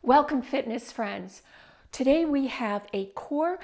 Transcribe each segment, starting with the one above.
Welcome, fitness friends. Today we have a core,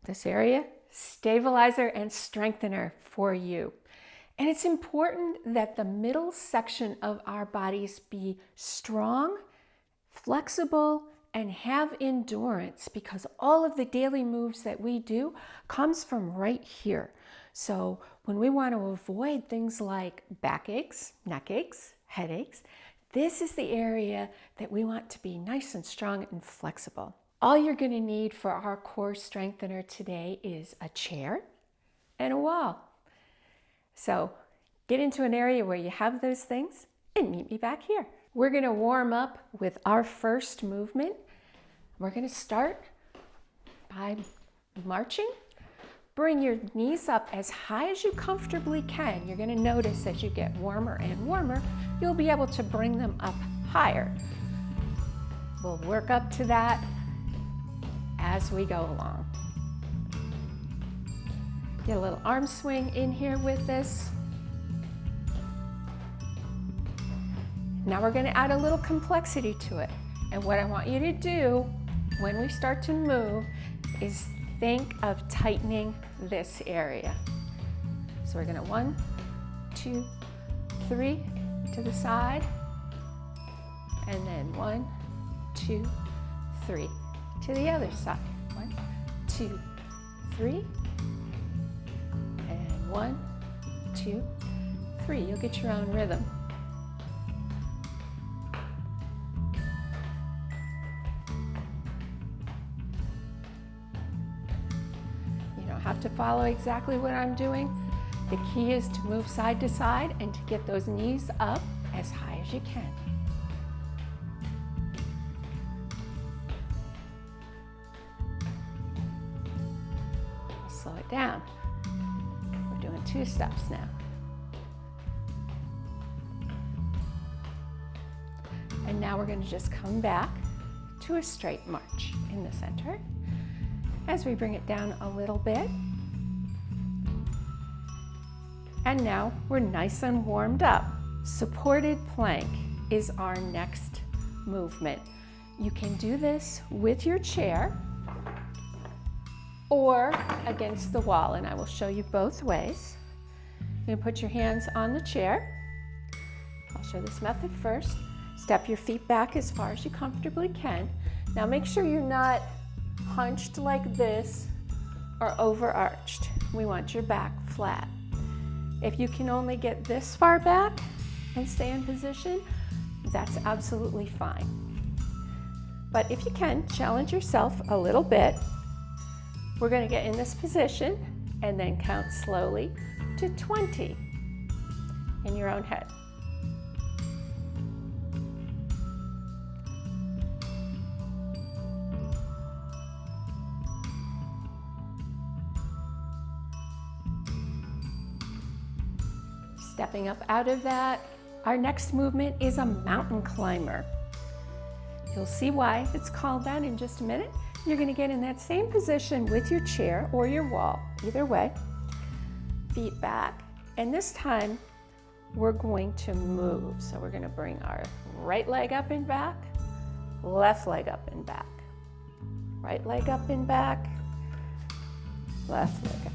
this area, stabilizer and strengthener for you. And it's important that the middle section of our bodies be strong, flexible, and have endurance, because all of the daily moves that we do comes from right here. So when we want to avoid things like backaches, neck aches, headaches, this is the area that we want to be nice and strong and flexible. All you're going to need for our core strengthener today is a chair and a wall. So get into an area where you have those things and meet me back here. We're going to warm up with our first movement. We're going to start by marching. Bring your knees up as high as you comfortably can. You're going to notice as you get warmer and warmer, you'll be able to bring them up higher. We'll work up to that as we go along. Get a little arm swing in here with this. Now we're going to add a little complexity to it. And what I want you to do when we start to move is think of tightening this area. So we're going to 1, 2, 3 to the side, and then 1, 2, 3 to the other side. 1, 2, 3, and 1, 2, 3. You'll get your own rhythm. Have to follow exactly what I'm doing. The key is to move side to side and to get those knees up as high as you can. Slow it down. We're doing 2 steps now. And now we're going to just come back to a straight march in the center. As we bring it down a little bit. And now we're nice and warmed up. Supported plank is our next movement. You can do this with your chair or against the wall, and I will show you both ways. You can put your hands on the chair. I'll show this method first. Step your feet back as far as you comfortably can. Now make sure you're not hunched like this or overarched. We want your back flat. If you can only get this far back and stay in position, that's absolutely fine. But if you can, challenge yourself a little bit. We're going to get in this position and then count slowly to 20 in your own head. Stepping up out of that, our next movement is a mountain climber. You'll see why it's called that in just a minute. You're going to get in that same position with your chair or your wall, either way. Feet back, and this time we're going to move. So we're going to bring our right leg up and back, left leg up and back. Right leg up and back, left leg up.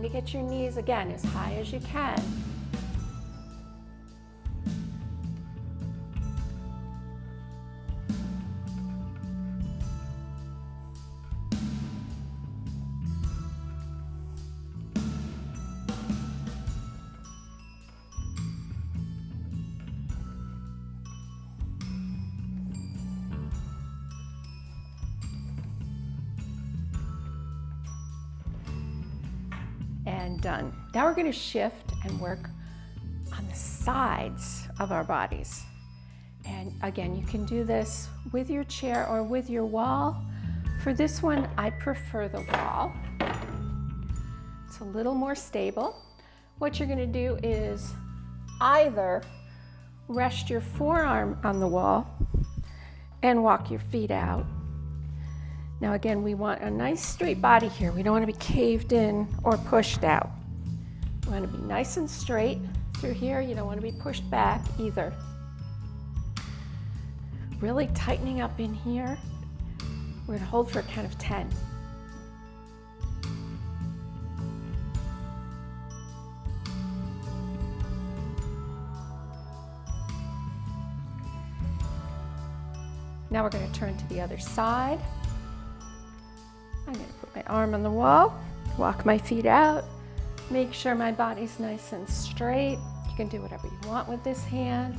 To get your knees again as high as you can. And done. Now we're going to shift and work on the sides of our bodies. And again, you can do this with your chair or with your wall. For this one, I prefer the wall. It's a little more stable. What you're going to do is either rest your forearm on the wall and walk your feet out. Now again, we want a nice straight body here. We don't want to be caved in or pushed out. We want to be nice and straight through here. You don't want to be pushed back either. Really tightening up in here. We're going to hold for a count of 10. Now we're going to turn to the other side. I'm going to put my arm on the wall, walk my feet out, make sure my body's nice and straight. You can do whatever you want with this hand.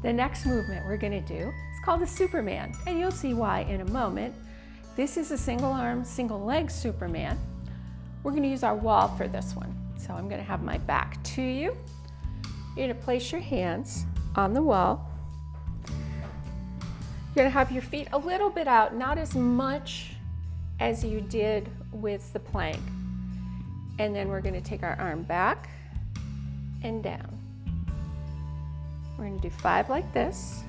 The next movement we're going to do is called the Superman, and you'll see why in a moment. This is a single arm, single leg Superman. We're going to use our wall for this one. So I'm going to have my back to you. You're going to place your hands on the wall. You're going to have your feet a little bit out, not as much as you did with the plank. And then we're going to take our arm back and down. We're going to do 5 like this.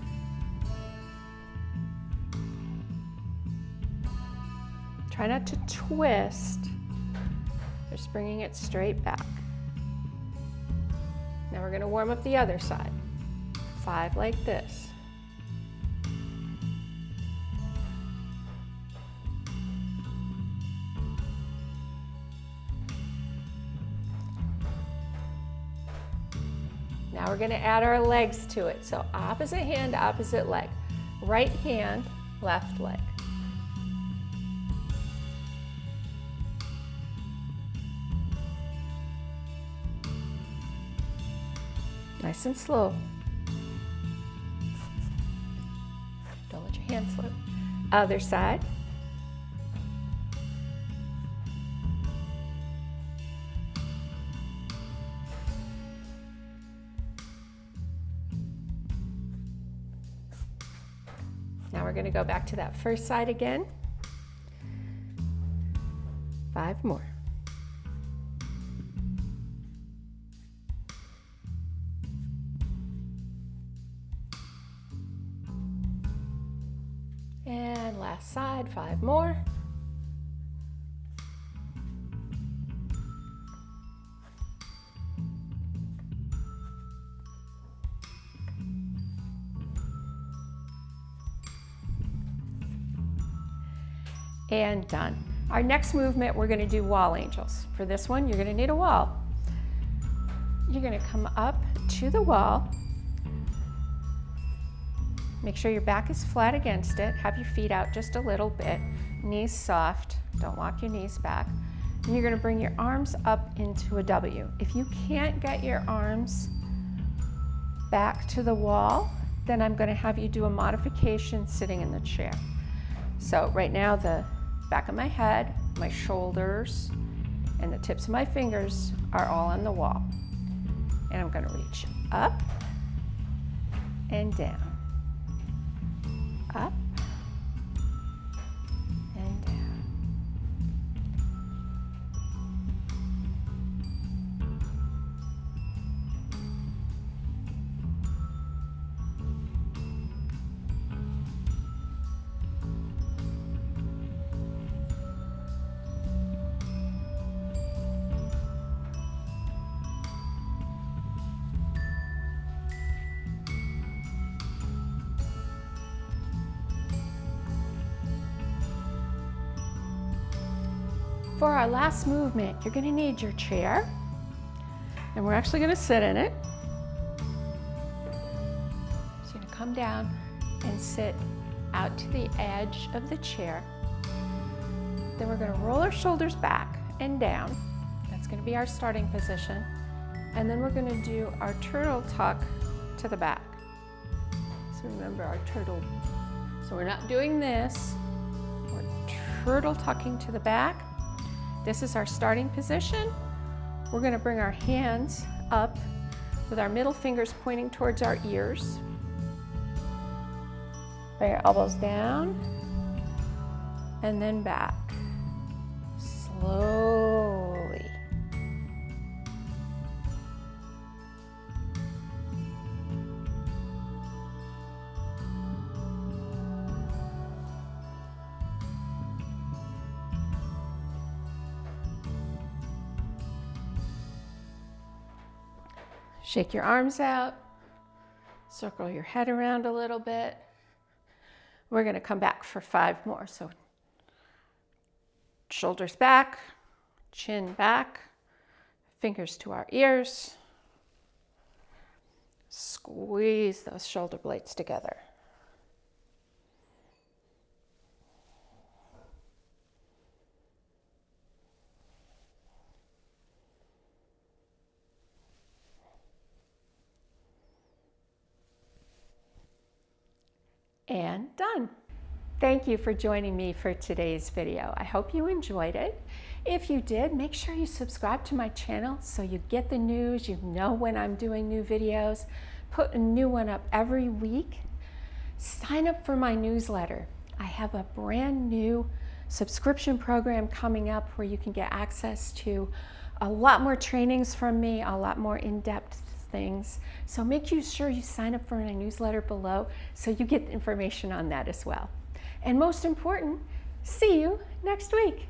Try not to twist, just bringing it straight back. Now we're going to warm up the other side. 5 like this. Now we're going to add our legs to it. So opposite hand, opposite leg. Right hand, left leg. Nice and slow. Don't let your hand slip. Other side. Now we're going to go back to that first side again. 5 more. And last side, 5 more. And done. Our next movement, we're going to do wall angels. For this one, you're going to need a wall. You're going to come up to the wall. Make sure your back is flat against it. Have your feet out just a little bit. Knees soft. Don't walk your knees back. And you're going to bring your arms up into a W. If you can't get your arms back to the wall, then I'm going to have you do a modification sitting in the chair. So right now, the back of my head, my shoulders, and the tips of my fingers are all on the wall. And I'm going to reach up and down. Up and down. For our last movement, you're going to need your chair, and we're actually going to sit in it. So you're going to come down and sit out to the edge of the chair. Then we're going to roll our shoulders back and down. That's going to be our starting position. And then we're going to do our turtle tuck to the back. So remember our turtle. So we're not doing this. We're turtle tucking to the back. This is our starting position. We're going to bring our hands up with our middle fingers pointing towards our ears. Bring your elbows down and then back. slowly. Shake your arms out. Circle your head around a little bit. We're going to come back for 5 more. So shoulders back, chin back, fingers to our ears. Squeeze those shoulder blades together. And done. Thank you for joining me for today's video. I hope you enjoyed it. If you did, make sure you subscribe to my channel so you get the news, you know when I'm doing new videos. Put a new one up every week. Sign up for my newsletter. I have a brand new subscription program coming up where you can get access to a lot more trainings from me, a lot more in-depth things. So make sure you sign up for my newsletter below so you get information on that as well. And most important, see you next week.